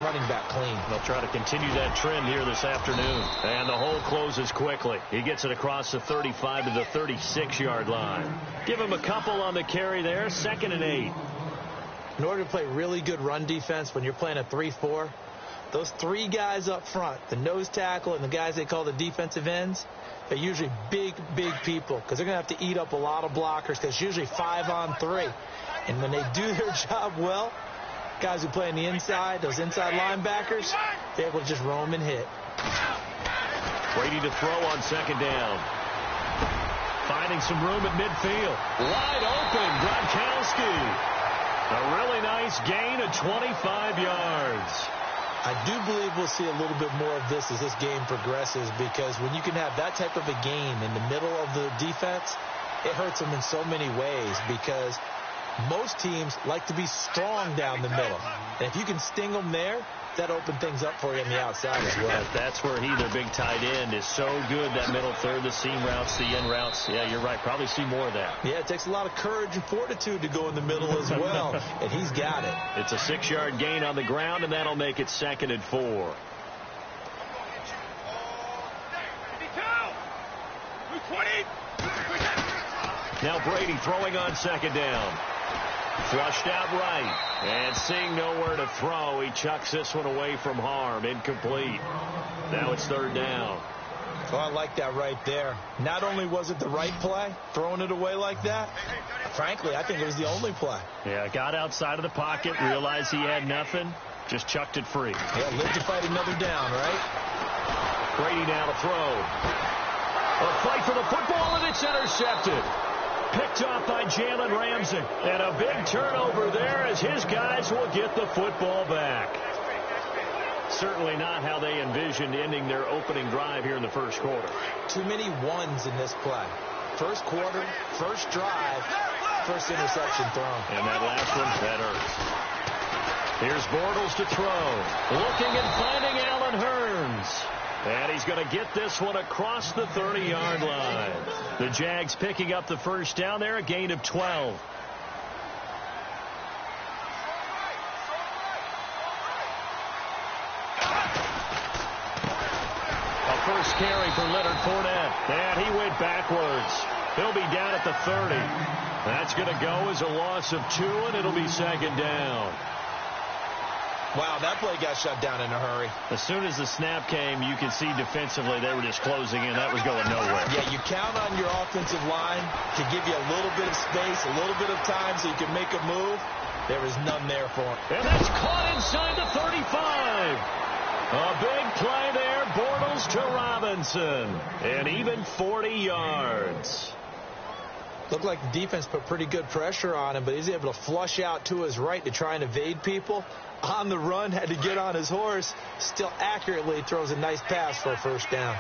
running back clean. They'll try to continue that trend here this afternoon. And the hole closes quickly. He gets it across the 35 to the 36-yard line. Give him a couple on the carry there. 2nd and 8. In order to play really good run defense when you're playing a 3-4, those 3 guys up front, the nose tackle and the guys they call the defensive ends, they're usually big people because they're going to have to eat up a lot of blockers because it's usually 5-on-3. And when they do their job well, guys who play on the inside, those inside linebackers, they're able to just roam and hit. Brady to throw on 2nd down. Finding some room at midfield. Wide open, Gronkowski. A really nice gain of 25 yards. I do believe we'll see a little bit more of this as this game progresses because when you can have that type of a game in the middle of the defense, it hurts them in so many ways because most teams like to be strong down the middle. And if you can sting them there, that opens things up for you on the outside as well. That's where their big tight end, is so good, that middle third, the seam routes, the in routes. Yeah, you're right. Probably see more of that. Yeah, it takes a lot of courage and fortitude to go in the middle as well, and he's got it. It's a 6-yard gain on the ground, and that'll make it 2nd and 4. Now Brady throwing on 2nd down. Flushed out right. And seeing nowhere to throw, he chucks this one away from harm. Incomplete. Now it's 3rd down. Oh, I like that right there. Not only was it the right play, throwing it away like that, frankly, I think it was the only play. Yeah, got outside of the pocket, realized he had nothing, just chucked it free. Yeah, live to fight another down, right? Brady now to throw. A fight for the football, and it's intercepted. Picked off by Jalen Ramsey. And a big turnover there as his guys will get the football back. Certainly not how they envisioned ending their opening drive here in the first quarter. Too many ones in this play. First quarter, first drive, first interception thrown. And that last one, that hurts. Here's Bortles to throw. Looking and finding Allen Hurns. And he's going to get this one across the 30-yard line. The Jags picking up the first down there, a gain of 12. A first carry for Leonard Fournette. And he went backwards. He'll be down at the 30. That's going to go as a loss of 2, and it'll be 2nd down. Wow, that play got shut down in a hurry. As soon as the snap came, you can see defensively they were just closing in. That was going nowhere. Yeah, you count on your offensive line to give you a little bit of space, a little bit of time so you can make a move. There is none there for him. And that's caught inside the 35. A big play there, Bortles to Robinson. And even 40 yards. Looked like the defense put pretty good pressure on him, but he's able to flush out to his right to try and evade people. On the run, had to get on his horse. Still accurately throws a nice pass for a first down.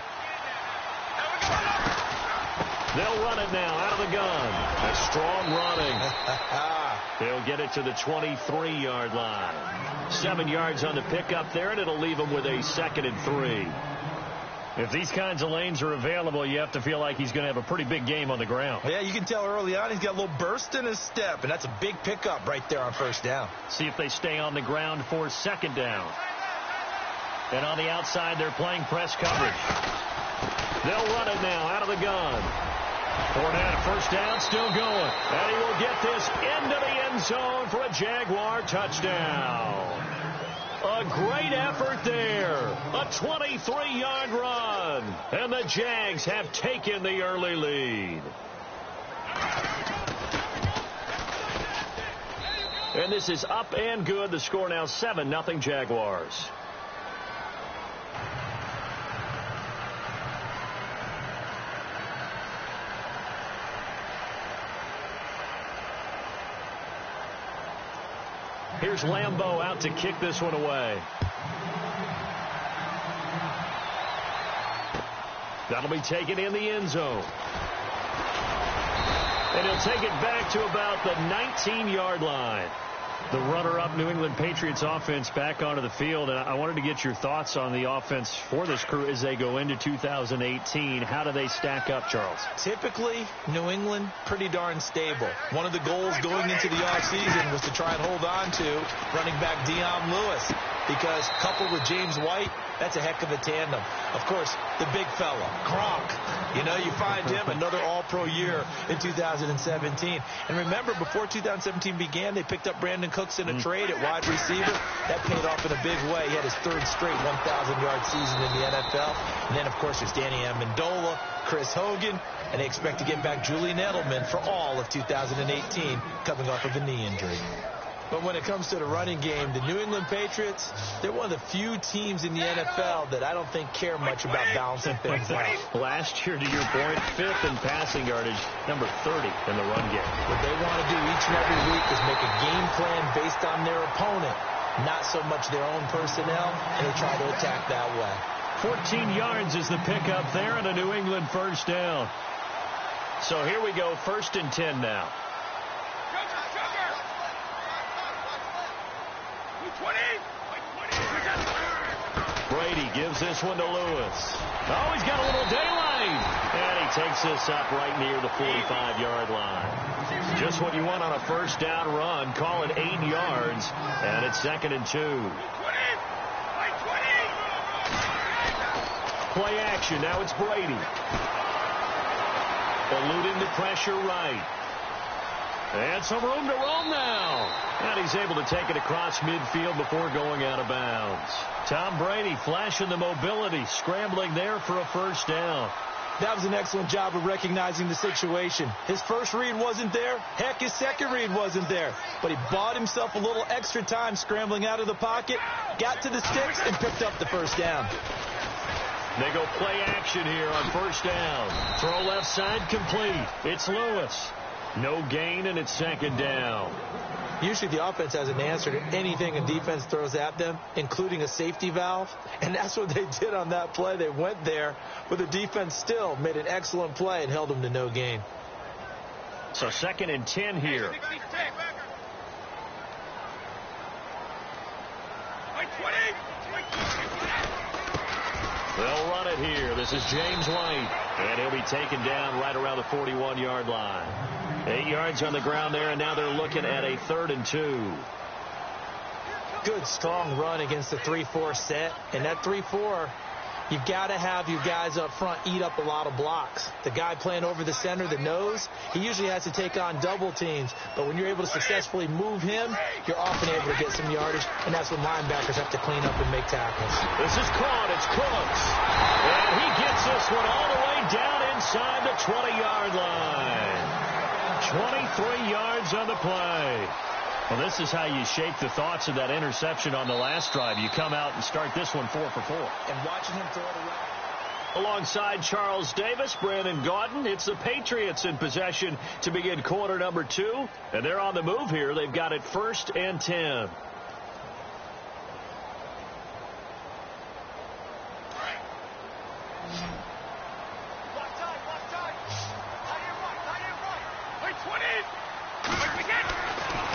They'll run it now out of the gun. A strong running. They'll get it to the 23-yard line. 7 yards on the pickup there, and it'll leave them with a 2nd and 3. If these kinds of lanes are available, you have to feel like he's going to have a pretty big game on the ground. Yeah, you can tell early on he's got a little burst in his step, and that's a big pickup right there on first down. See if they stay on the ground for 2nd down. And on the outside, they're playing press coverage. They'll run it now out of the gun. Fournette, first down, still going. And he will get this into the end zone for a Jaguar touchdown. A great effort there. A 23-yard run. And the Jags have taken the early lead. And this is up and good. The score now 7-0 Jaguars. Here's Lambeau out to kick this one away. That'll be taken in the end zone. And he'll take it back to about the 19-yard line. The runner-up New England Patriots offense back onto the field. And I wanted to get your thoughts on the offense for this crew as they go into 2018. How do they stack up, Charles? Typically, New England, pretty darn stable. One of the goals going into the offseason was to try and hold on to running back Dion Lewis. because coupled with James White, that's a heck of a tandem. Of course, the big fella, Gronk. You know, you find him another all-pro year in 2017. And remember, before 2017 began, they picked up Brandon Cooks in a trade at wide receiver. That paid off in a big way. He had his third straight 1,000-yard season in the NFL. And then, of course, there's Danny Amendola, Chris Hogan, and they expect to get back Julian Edelman for all of 2018, coming off of a knee injury. But when it comes to the running game, the New England Patriots, they're one of the few teams in the NFL that I don't think care much about balancing things out. Last year, to your point, 5th in passing yardage, number 30 in the run game. What they want to do each and every week is make a game plan based on their opponent, not so much their own personnel, and they try to attack that way. 14 yards is the pickup there and a New England first down. So here we go, 1st and 10 now. Brady gives this one to Lewis. Oh, he's got a little daylight. And he takes this up right near the 45-yard line. Just what you want on a first down run. Call it 8 yards. And it's 2nd and 2. Play action. Now it's Brady. Eluding the pressure right. And some room to roam now. And he's able to take it across midfield before going out of bounds. Tom Brady flashing the mobility, scrambling there for a first down. That was an excellent job of recognizing the situation. His first read wasn't there. Heck, his second read wasn't there. But he bought himself a little extra time scrambling out of the pocket, got to the sticks, and picked up the first down. They go play action here on first down. Throw left side complete. It's Lewis. No gain, and it's 2nd down. Usually the offense has an answer to anything a defense throws at them, including a safety valve. And that's what they did on that play. They went there, but the defense still made an excellent play and held them to no gain. So 2nd and 10 here. They'll run it here. This is James White. And he'll be taken down right around the 41-yard line. 8 yards on the ground there, and now they're looking at a 3rd and 2. Good, strong run against the 3-4 set. And that 3-4, you've got to have your guys up front eat up a lot of blocks. The guy playing over the center, the nose, he usually has to take on double teams. But when you're able to successfully move him, you're often able to get some yardage, and that's when linebackers have to clean up and make tackles. This is caught. It's Cooks. And he gets this one all the way down inside the 20-yard line. 23 yards on the play. Well, this is how you shake the thoughts of that interception on the last drive. You come out and start this one 4 for 4. And watching him throw it around. Alongside Charles Davis, Brandon Gaudin, it's the Patriots in possession to begin quarter number 2. And they're on the move here. They've got it 1st and 10.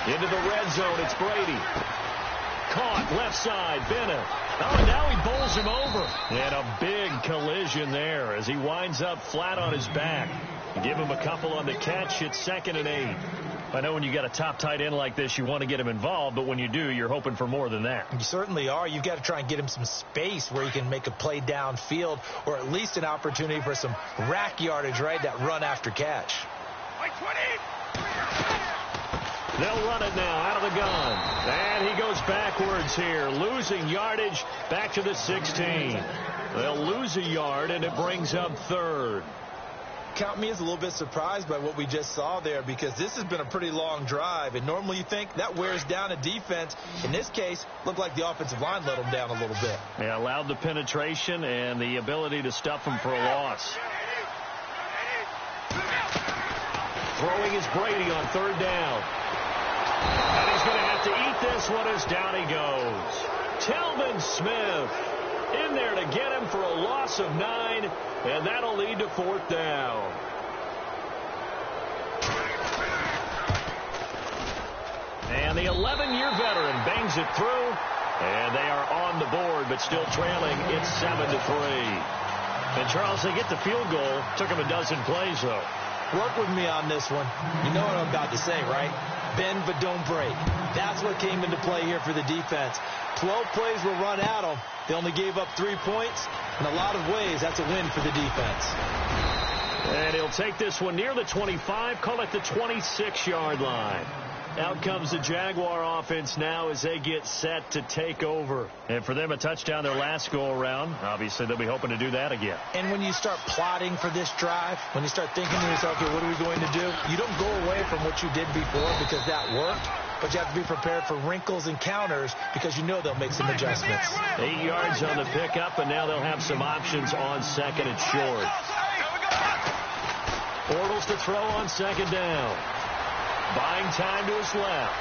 Into the red zone, it's Brady. Caught, left side, Bennett. Oh, and now he bowls him over. And a big collision there as he winds up flat on his back. Give him a couple on the catch. It's 2nd and 8. I know when you got a top tight end like this, you want to get him involved, but when you do, you're hoping for more than that. You certainly are. You've got to try and get him some space where he can make a play downfield, or at least an opportunity for some rack yardage, right? That run after catch. They'll run it now out of the gun. And he goes backwards here, losing yardage back to the 16. They'll lose a yard, and it brings up 3rd. Count me as a little bit surprised by what we just saw there, because this has been a pretty long drive, and normally you think that wears down a defense. In this case, looked like the offensive line let them down a little bit. Yeah, allowed the penetration and the ability to stuff them for a loss. Throwing is Brady on 3rd down. And he's going to have to eat this one as down he goes. Telvin Smith in there to get him for a loss of 9, and that'll lead to 4th down. And the 11-year veteran bangs it through, and they are on the board, but still trailing. It's 7-3. And, Charles, they get the field goal. Took them a dozen plays, though. Work with me on this one. You know what I'm about to say, right? Bend but don't break. That's what came into play here for the defense. 12 plays were run at them. They only gave up 3 points. In a lot of ways, that's a win for the defense. And he'll take this one near the 25, call it the 26-yard line. Out comes the Jaguar offense now as they get set to take over. And for them, a touchdown their last go-around. Obviously, they'll be hoping to do that again. And when you start plotting for this drive, when you start thinking to yourself, okay, what are we going to do? You don't go away from what you did before because that worked. But you have to be prepared for wrinkles and counters because you know they'll make some adjustments. 8 yards on the pickup, and now they'll have some options on second and short. Bortles to throw on second down. Buying time to his left.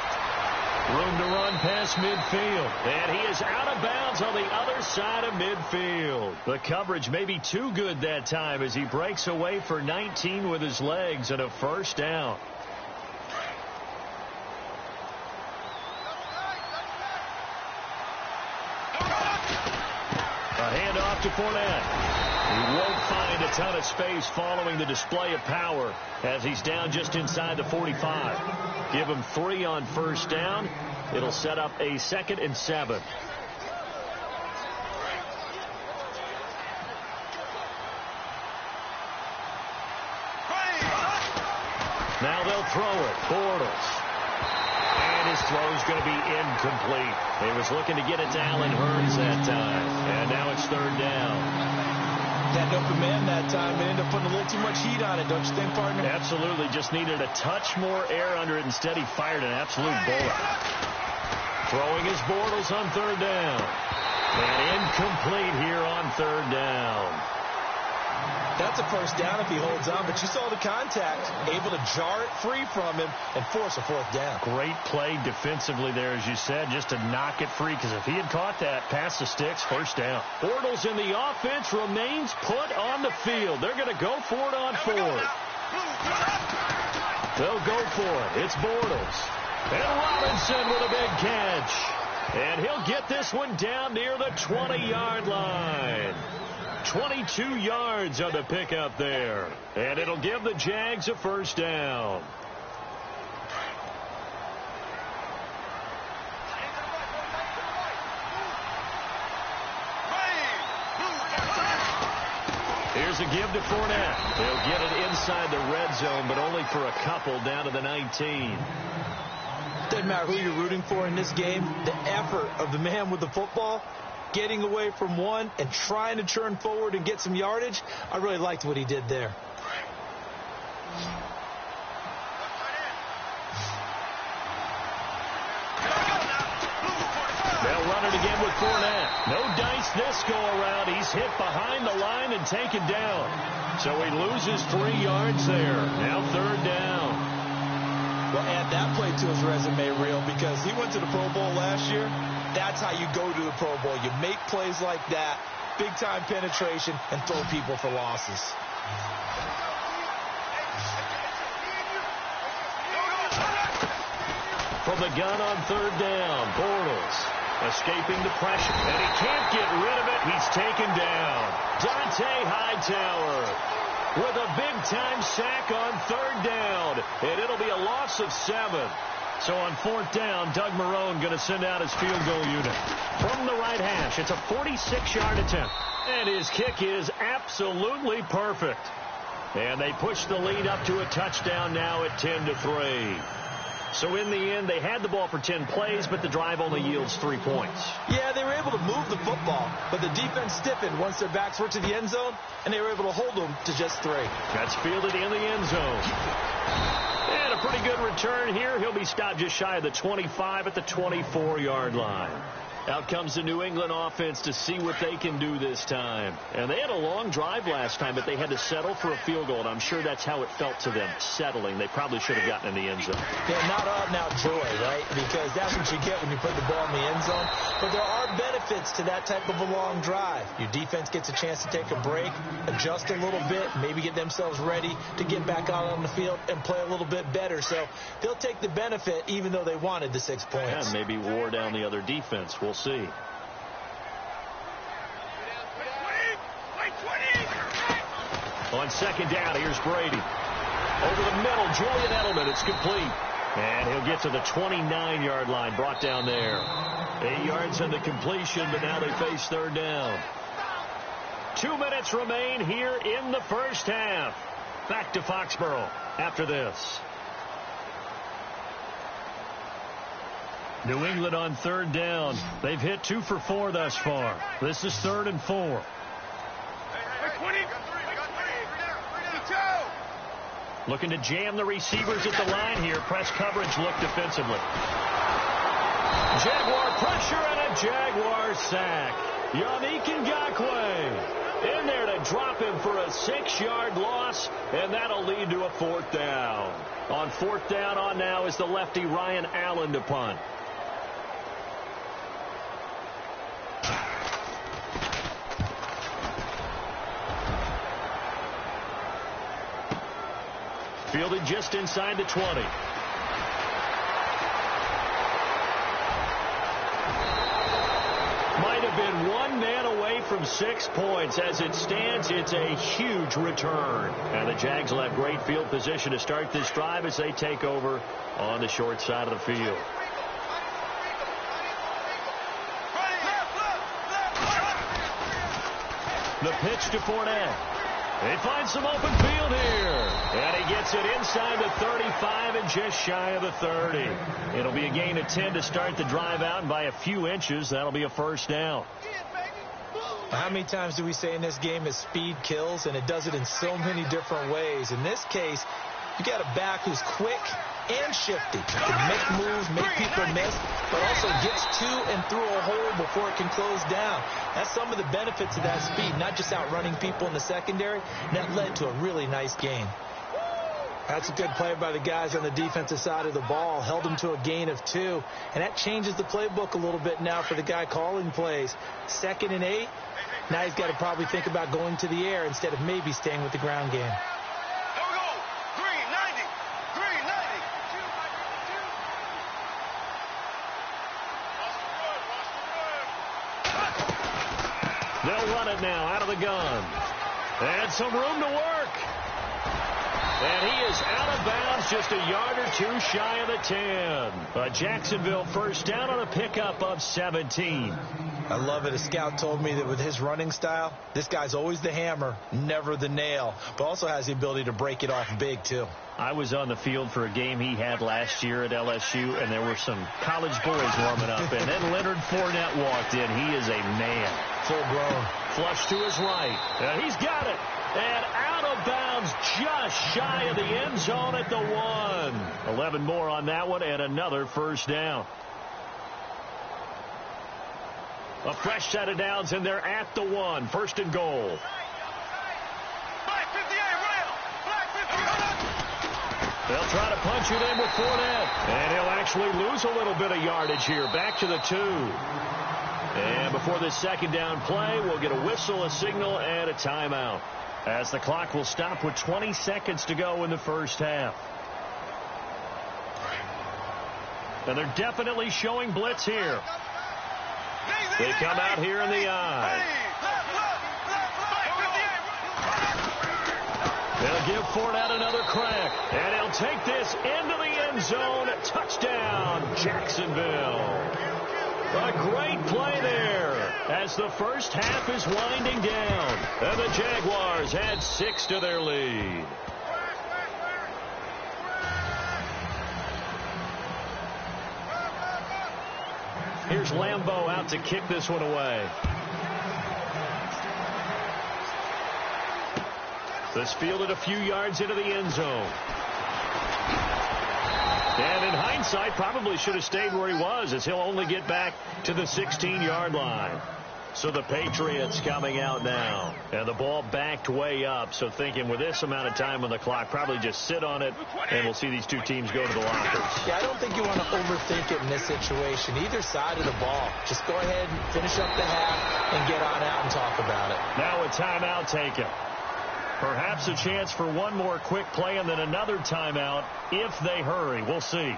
Room to run past midfield. And he is out of bounds on the other side of midfield. The coverage may be too good that time as he breaks away for 19 with his legs and a first down. A handoff to Fournette. He won't find a ton of space following the display of power as he's down just inside the 45. Give him 3 on first down. It'll set up a 2nd and 7. Now they'll throw it. Bortles. And his throw is going to be incomplete. He was looking to get it to Allen Hurns that time. And now it's 3rd down. Had no command that time. They ended up putting a little too much heat on it, don't you think, partner? Absolutely. Just needed a touch more air under it. Instead, he fired an absolute bullet. Throwing his Bortles on 3rd down. And incomplete here on 3rd down. That's a first down if he holds on, but you saw the contact, able to jar it free from him and force a 4th down. Great play defensively there, as you said, just to knock it free, because if he had caught that, past the sticks, first down. Bortles in the offense remains put on the field. They're going to go for it on 4th. They'll go for it. It's Bortles. And Robinson with a big catch. And he'll get this one down near the 20-yard line. 22 yards on the pickup there. And it'll give the Jags a first down. Here's a give to Fournette. They'll get it inside the red zone, but only for a couple down to the 19. Doesn't matter who you're rooting for in this game. The effort of the man with the football, getting away from one and trying to turn forward and get some yardage, I really liked what he did there. They'll run it again with Fournette. No dice this go-around. He's hit behind the line and taken down. So he loses 3 yards there. Now 3rd down. Well, add that play to his resume reel because he went to the Pro Bowl last year. That's how you go to the Pro Bowl. You make plays like that, big-time penetration, and throw people for losses. From the gun on 3rd down, Bortles escaping the pressure. And he can't get rid of it. He's taken down. Dante Hightower with a big-time sack on 3rd down. And it'll be a loss of 7. So on 4th down, Doug Marrone going to send out his field goal unit. From the right hash, it's a 46-yard attempt. And his kick is absolutely perfect. And they push the lead up to a touchdown now at 10-3. So in the end, they had the ball for 10 plays, but the drive only yields 3 points. Yeah, they were able to move the football, but the defense stiffened once their backs were to the end zone, and they were able to hold them to just 3. That's fielded in the end zone. And a pretty good return here. He'll be stopped just shy of the 25 at the 24-yard line. Out comes the New England offense to see what they can do this time. And they had a long drive last time, but they had to settle for a field goal, and I'm sure that's how it felt to them, settling. They probably should have gotten in the end zone. Yeah, not out-and-out joy, right? Because that's what you get when you put the ball in the end zone. But there are benefits to that type of a long drive. Your defense gets a chance to take a break, adjust a little bit, maybe get themselves ready to get back out on the field and play a little bit better. So they'll take the benefit even though they wanted the 6 points. And maybe wore down the other defense. We'll see. On 2nd down, here's Brady. Over the middle, Julian Edelman. It's complete. And he'll get to the 29-yard line, brought down there. 8 yards on the completion, but now they face third down. 2 minutes remain here in the first half. Back to Foxborough after this. New England on third down. They've hit 2 for 4 thus far. This is 3rd and 4. Looking to jam the receivers at the line here. Press coverage look defensively. Jaguar pressure and a Jaguar sack. Yannick Ngakoue in there to drop him for a 6-yard loss, and that'll lead to a 4th down. On 4th down on now is the lefty Ryan Allen to punt. Fielded just inside the 20. Might have been 1 man away from 6 points. As it stands, it's a huge return. And the Jags will have great field position to start this drive as they take over on the short side of the field. The pitch to Fournette. They find some open field here. And he gets it inside the 35 and just shy of the 30. It'll be a gain of 10 to start the drive out, and by a few inches, that'll be a 1st down. How many times do we say in this game that speed kills, and it does it in so many different ways? In this case, you got a back who's quick and shifty. Can make moves, make people miss, but also gets to and through a hole before it can close down. That's some of the benefits of that speed, not just outrunning people in the secondary. That led to a really nice game. That's a good play by the guys on the defensive side of the ball. Held them to a gain of 2, and that changes the playbook a little bit now for the guy calling plays. 2nd and 8. Now he's got to probably think about going to the air instead of maybe staying with the ground game. They'll run it now out of the gun. And some room to work. And he is out of bounds, just a yard or 2 shy of the 10. A Jacksonville 1st down on a pickup of 17. I love it. A scout told me that with his running style, this guy's always the hammer, never the nail, but also has the ability to break it off big, too. I was on the field for a game he had last year at LSU, and there were some college boys warming up, and then Leonard Fournette walked in. He is a man. Full grown. Flush to his right. And he's got it. And out of bounds just shy of the end zone at the 1. 11 more on that one, and another 1st down. A fresh set of downs, and they're at the 1. 1st and goal. They'll try to punch it in with Fournette. And he'll actually lose a little bit of yardage here. Back to the 2. And before this 2nd down play, we'll get a whistle, a signal, and a timeout, as the clock will stop with 20 seconds to go in the first half. And they're definitely showing blitz here. They come out here in the eye. They'll give Fournette another crack. And he'll take this into the end zone. Touchdown, Jacksonville. A great play there as the first half is winding down. And the Jaguars add 6 to their lead. Here's Lambeau out to kick this one away. This fielded a few yards into the end zone. And in hindsight, probably should have stayed where he was, as he'll only get back to the 16-yard line. So the Patriots coming out now. And the ball backed way up. So thinking with this amount of time on the clock, probably just sit on it, and we'll see these 2 teams go to the lockers. Yeah, I don't think you want to overthink it in this situation. Either side of the ball. Just go ahead and finish up the half and get on out and talk about it. Now a timeout taken. Perhaps a chance for one more quick play and then another timeout if they hurry. We'll see.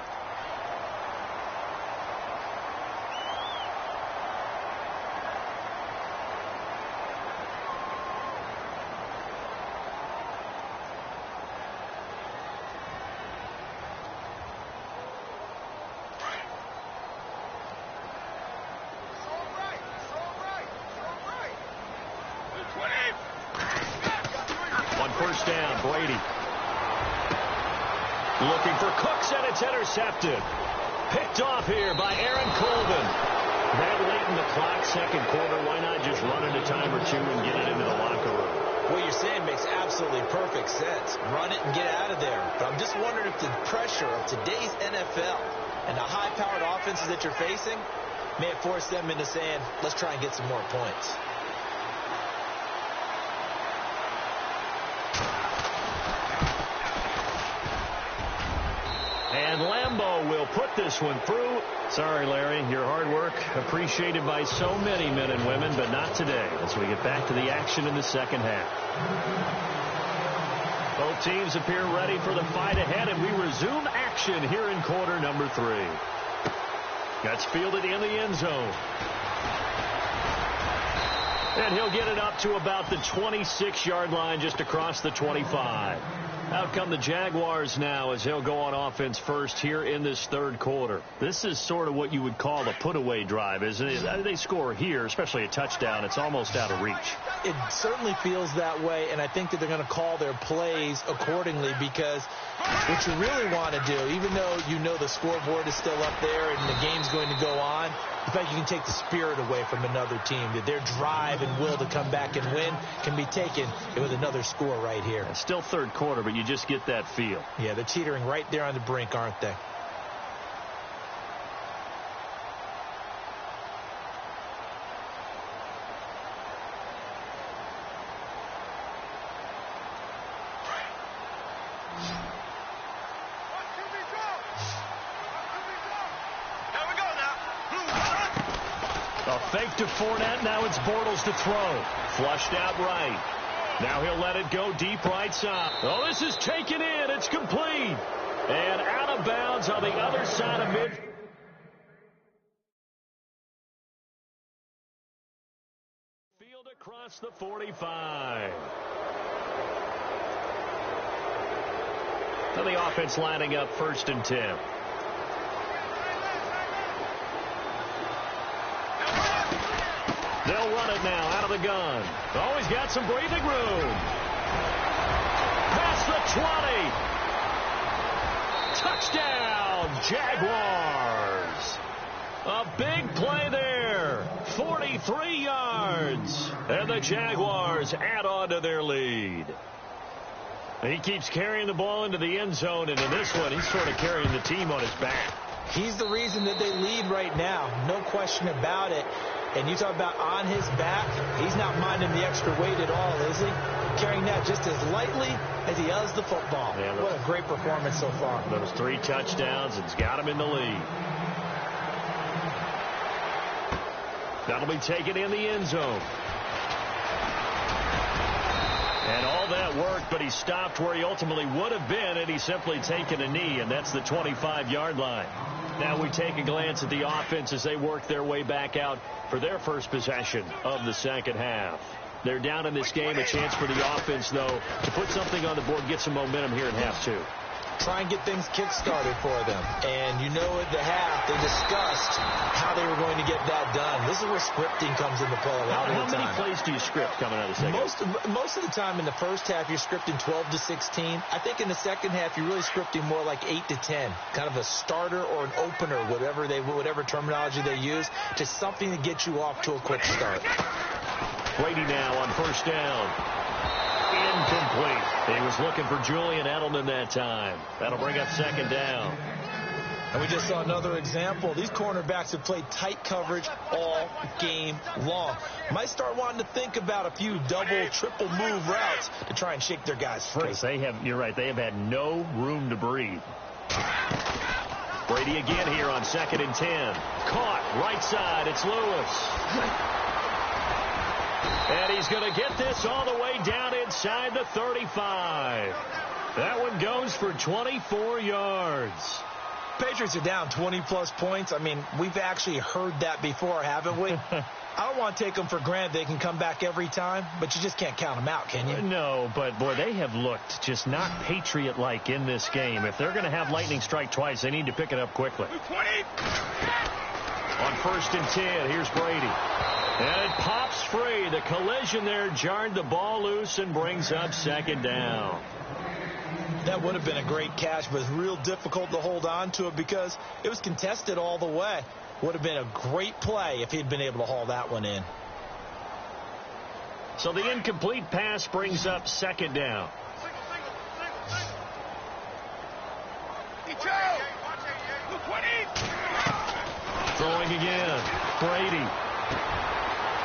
first down. Brady looking for Cooks, and it's intercepted. Picked off here by Aaron Colvin. That late in the clock, second quarter, why not just run it a time or two and get it into the locker room? What you're saying makes absolutely perfect sense. Run it and get out of there. But I'm just wondering if the pressure of today's NFL and the high-powered offenses that you're facing may have forced them into saying, let's try and get some more points. And Lambeau will put this one through. Sorry, Larry, your hard work appreciated by so many men and women, but not today as we get back to the action in the second half. Both teams appear ready for the fight ahead, and we resume action here in quarter number 3. That's fielded in the end zone. And he'll get it up to about the 26-yard line, just across the 25. Out come the Jaguars now as they'll go on offense first here in this third quarter. This is sort of what you would call a put-away drive, isn't it? They score here, especially a touchdown. It's almost out of reach. It certainly feels that way, and I think that they're going to call their plays accordingly, because what you really want to do, even though you know the scoreboard is still up there and the game's going to go on, in fact, you can take the spirit away from another team, that their drive and will to come back and win can be taken with another score right here. It's still third quarter, but you just get that feel. Yeah, they're teetering right there on the brink, aren't they? Fake to Fournette. Now it's Bortles to throw. Flushed out right. Now he'll let it go deep right side. Oh, this is taken in. It's complete. And out of bounds on the other side of mid. Field across the 45. And the offense lining up 1st and 10. They'll run it now out of the gun. Oh, he's got some breathing room. Past the 20. Touchdown, Jaguars. A big play there. 43 yards. And the Jaguars add on to their lead. He keeps carrying the ball into the end zone, and in this one, he's sort of carrying the team on his back. He's the reason that they lead right now. No question about it. And you talk about on his back, he's not minding the extra weight at all, is he? Carrying that just as lightly as he does the football. Yeah, what a great performance so far. Those 3 touchdowns, it's got him in the lead. That'll be taken in the end zone. And all that worked, but he stopped where he ultimately would have been, and he's simply taken a knee, and that's the 25-yard line. Now we take a glance at the offense as they work their way back out for their first possession of the second half. They're down in this game. A chance for the offense, though, to put something on the board, get some momentum here in half 2. Try and get things kick-started for them. And you know at the half, they discussed how they were going to get that done. This is where scripting comes into play a lot of the time. How many plays do you script coming out of the second half? Most of the time in the first half, you're scripting 12 to 16. I think in the second half, you're really scripting more like 8 to 10. Kind of a starter or an opener, whatever terminology they use, just something to get you off to a quick start. Brady now on first down. Incomplete. He was looking for Julian Edelman that time. That'll bring up second down. And we just saw another example. These cornerbacks have played tight coverage all game long. Might start wanting to think about a few double, triple move routes to try and shake their guys free. You're right, they have had no room to breathe. Brady again here on 2nd and 10. Caught right side. It's Lewis. And he's going to get this all the way down inside the 35. That one goes for 24 yards. Patriots are down 20-plus points. I mean, we've actually heard that before, haven't we? I don't want to take them for granted they can come back every time, but you just can't count them out, can you? No, but, boy, they have looked just not Patriot-like in this game. If they're going to have lightning strike twice, they need to pick it up quickly. On 1st and 10, here's Brady. And it pops free. The collision there jarred the ball loose and brings up 2nd down. That would have been a great catch, but it's real difficult to hold on to it because it was contested all the way. Would have been a great play if he'd been able to haul that one in. So the incomplete pass brings up 2nd down. Throwing again. Brady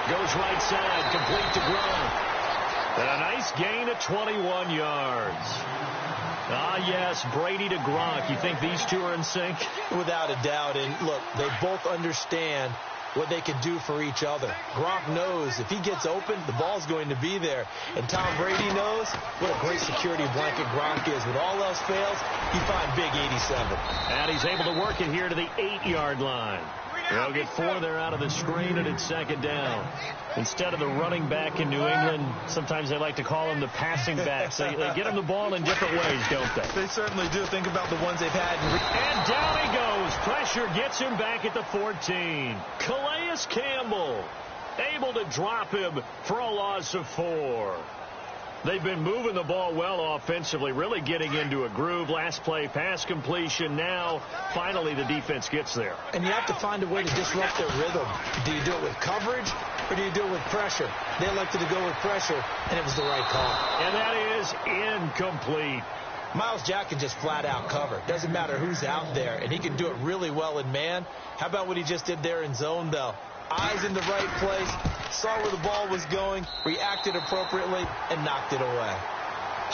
goes right side, complete to Gronk. And a nice gain of 21 yards. Ah, yes, Brady to Gronk. You think these two are in sync? Without a doubt. And look, they both understand what they can do for each other. Gronk knows if he gets open, the ball's going to be there. And Tom Brady knows what a great security blanket Gronk is. When all else fails, you find big 87. And he's able to work it here to the 8-yard line. They'll get 4 there out of the screen, and it's 2nd down. Instead of the running back in New England, sometimes they like to call them the passing backs. They get them the ball in different ways, don't they? They certainly do. Think about the ones they've had. And down he goes. Pressure gets him back at the 14. Calais Campbell able to drop him for a loss of 4. They've been moving the ball well offensively, really getting into a groove. Last play, pass completion. Now, finally, the defense gets there. And you have to find a way to disrupt their rhythm. Do you do it with coverage or do you do it with pressure? They elected to go with pressure, and it was the right call. And that is incomplete. Myles Jack can just flat out cover. Doesn't matter who's out there, and he can do it really well in man. How about what he just did there in zone, though? Eyes in the right place, saw where the ball was going, reacted appropriately, and knocked it away.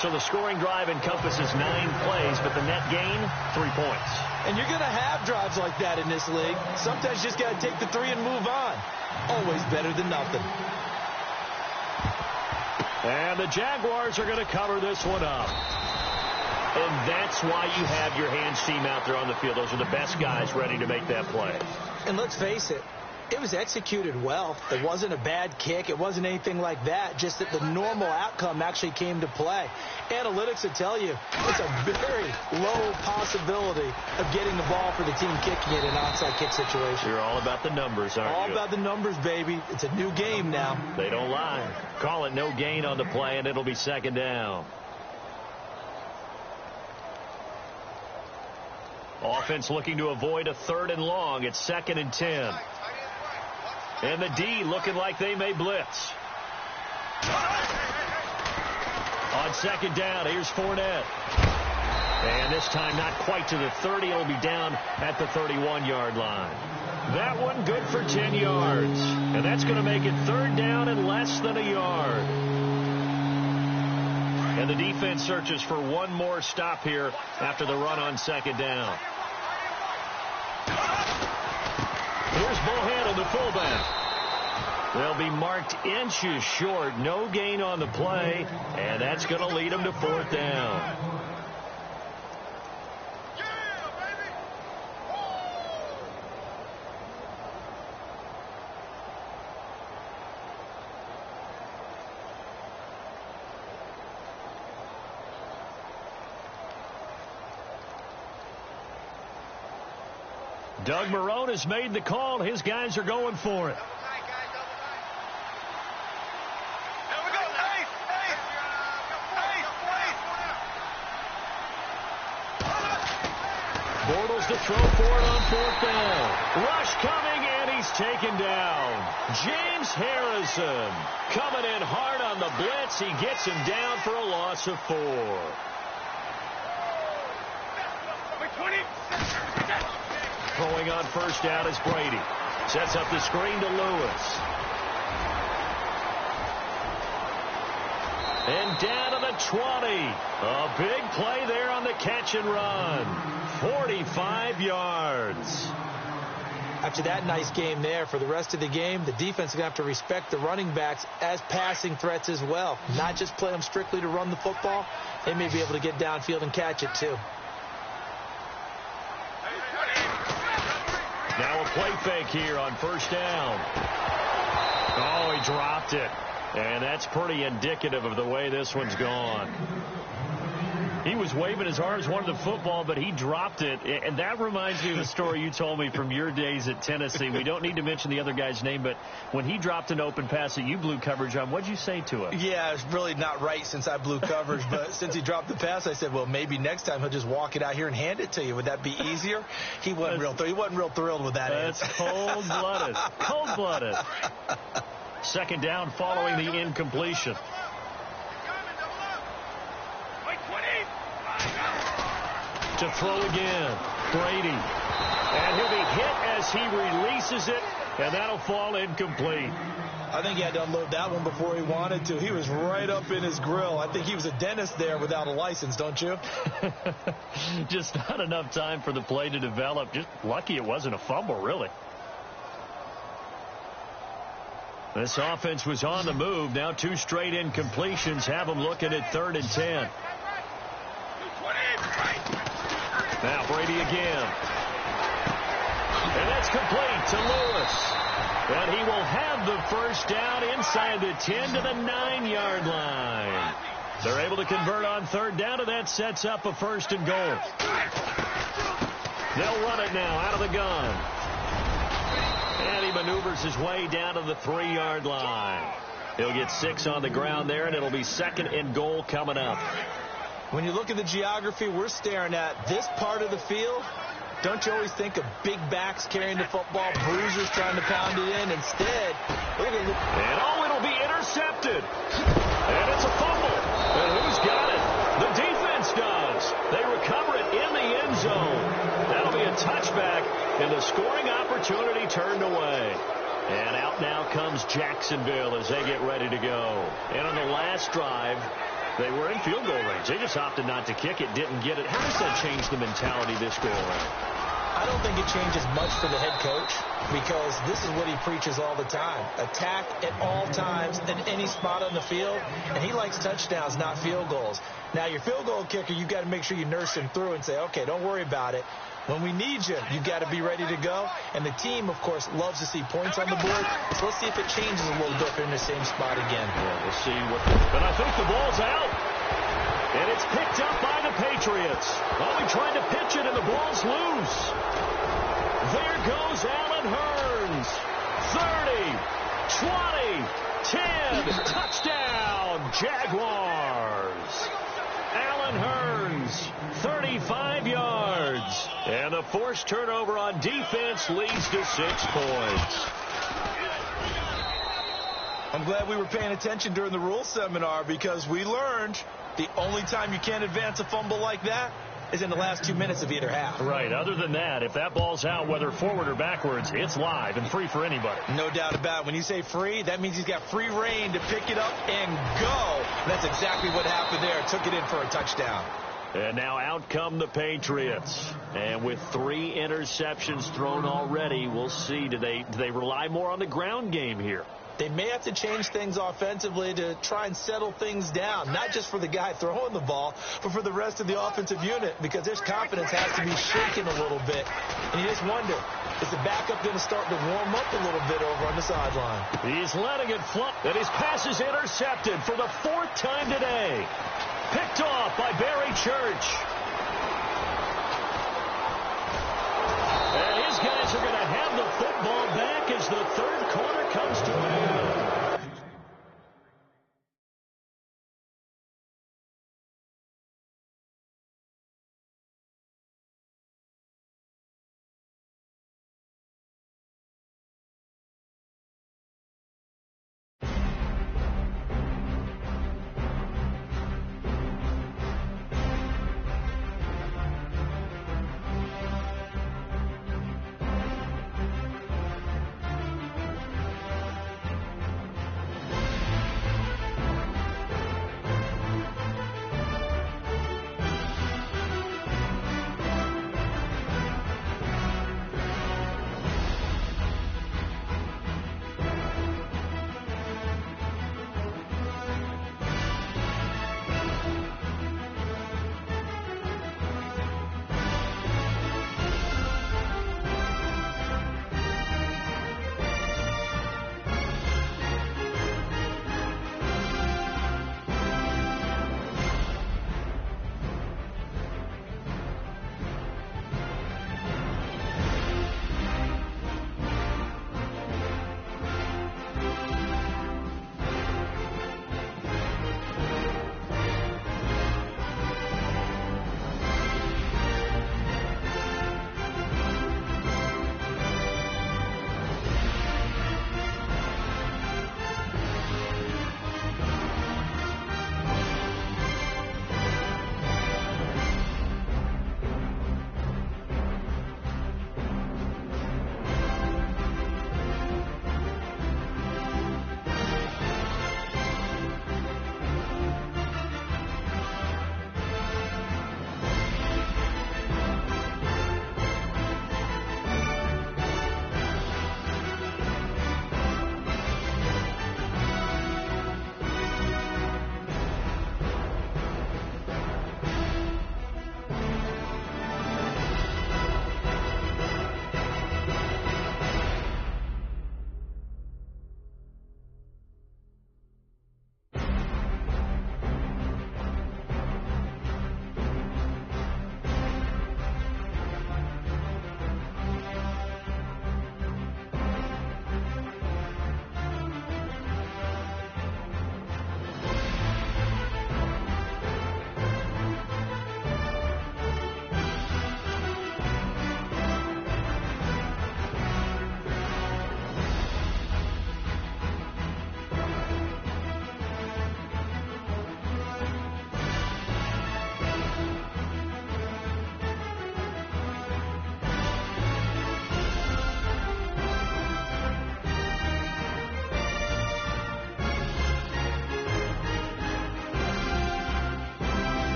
So the scoring drive encompasses 9 plays, but the net gain, 3 points. And you're going to have drives like that in this league. Sometimes you just got to take the 3 and move on. Always better than nothing. And the Jaguars are going to cover this one up. And that's why you have your hands team out there on the field. Those are the best guys ready to make that play. And let's face it, it was executed well. It wasn't a bad kick. It wasn't anything like that. Just that the normal outcome actually came to play. Analytics will tell you it's a very low possibility of getting the ball for the team kicking it in an onside kick situation. You're all about the numbers, aren't you? All about the numbers, baby. It's a new game now. They don't lie. Call it no gain on the play, and it'll be 2nd down. Offense looking to avoid a 3rd and long. It's 2nd and 10. And the D looking like they may blitz. On 2nd down, here's Fournette. And this time not quite to the 30. It'll be down at the 31-yard line. That one good for 10 yards. And that's going to make it 3rd down and less than a yard. And the defense searches for one more stop here after the run on 2nd down. Here's Bohannon, the fullback. They'll be marked inches short. No gain on the play, and that's going to lead them to 4th down. Doug Marrone has made the call. His guys are going for it. Bortles to throw for it on 4th down. Rush coming, and he's taken down. James Harrison coming in hard on the blitz. He gets him down for a loss of 4. Throwing on 1st down is Brady. Sets up the screen to Lewis. And down to the 20. A big play there on the catch and run. 45 yards. After that nice game there, for the rest of the game, the defense is going to have to respect the running backs as passing threats as well. Not just play them strictly to run the football. They may be able to get downfield and catch it too. Now a play fake here on 1st down. Oh, he dropped it. And that's pretty indicative of the way this one's gone. He was waving as hard as wanted the football, but he dropped it. And that reminds me of the story you told me from your days at Tennessee. We don't need to mention the other guy's name, but when he dropped an open pass that you blew coverage on, what'd you say to him? Yeah, it's really not right since I blew coverage, but since he dropped the pass, I said, well, maybe next time he'll just walk it out here and hand it to you. Would that be easier? He wasn't real thrilled with that. That's cold-blooded. Cold-blooded. Second down following the incompletion. To throw again, Brady. And he'll be hit as he releases it, and that'll fall incomplete. I think he had to unload that one before he wanted to. He was right up in his grill. I think he was a dentist there without a license, don't you? Just not enough time for the play to develop. Just lucky it wasn't a fumble, really. This offense was on the move. Now 2 straight incompletions have them looking at 3rd and 10. Now Brady again. And that's complete to Lewis. And he will have the first down inside the 10 to the 9-yard line. They're able to convert on 3rd down, and that sets up a 1st and goal. They'll run it now out of the gun. And he maneuvers his way down to the 3-yard line. He'll get 6 on the ground there, and it'll be 2nd and goal coming up. When you look at the geography we're staring at, this part of the field, don't you always think of big backs carrying the football, bruisers trying to pound it in? Instead, look at it. And it'll be intercepted. And it's a fumble. And who's got it? The defense does. They recover it in the end zone. That'll be a touchback, and the scoring opportunity turned away. And out now comes Jacksonville as they get ready to go. And on the last drive, they were in field goal range. They just opted not to kick it, didn't get it. How does that change the mentality this go around? I don't think it changes much for the head coach because this is what he preaches all the time. Attack at all times at any spot on the field, and he likes touchdowns, not field goals. Now, your field goal kicker, you've got to make sure you nurse him through and say, okay, don't worry about it. When we need you, you've got to be ready to go. And the team, of course, loves to see points on the board. So let's see if it changes a little bit if they're in the same spot again. Yeah, we'll see what. But I think the ball's out. And it's picked up by the Patriots. Oh, he tried to pitch it, and the ball's loose. There goes Allen Hurns. 30, 20, 10, touchdown, Jaguars. Allen Hurns, 35 yards. And the forced turnover on defense leads to 6 points. I'm glad we were paying attention during the rules seminar because we learned the only time you can't advance a fumble like that is in the last 2 minutes of either half. Right. Other than that, if that ball's out, whether forward or backwards, it's live and free for anybody. No doubt about it. When you say free, that means he's got free reign to pick it up and go. That's exactly what happened there. Took it in for a touchdown. And now out come the Patriots. And with 3 interceptions thrown already, we'll see. Do they rely more on the ground game here? They may have to change things offensively to try and settle things down, not just for the guy throwing the ball, but for the rest of the offensive unit, because their confidence has to be shaken a little bit. And you just wonder, is the backup going to start to warm up a little bit over on the sideline? He's letting it fly, and his pass is intercepted for the 4th time today. Picked off by Barry Church. And his guys are going to have the football back as the 3rd quarter comes to an end.